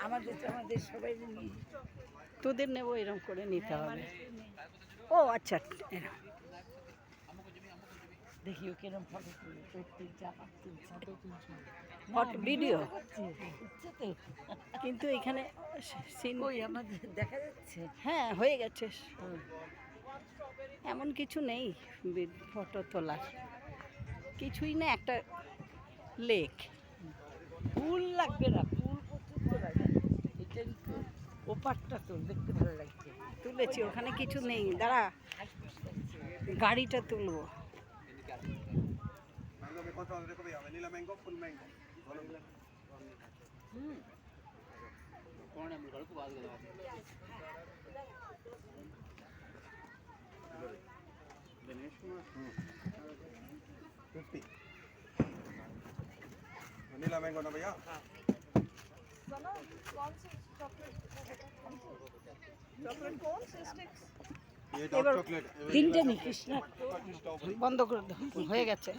আমাদের সবাই তোদের নেবো এরকম করে নিতে হবে। ও আচ্ছা, দেখিও কিরম ফটো ফটো ভিডিও কিন্তু এখানে আমাদের দেখা যাচ্ছে। হ্যাঁ, হয়ে গেছে, এমন কিছু নেই ফটো তোলার, কিছুই না, একটা লেক। ফুল লাগবে না, ফুল প্রচুর তোলা যায়, ওপারটা তো দেখতে ভালো লাগছে। তুলেছি, ওখানে কিছু নেই, দাঁড়া গাড়িটা তুলবো। वनीला मैंगो ना भैया। चॉकलेट कौन से स्टिक्स? ये डार्क चॉकलेट। তিনটে নি কৃষ্ণা বন্ধ করে দাও, হয়ে গেছে।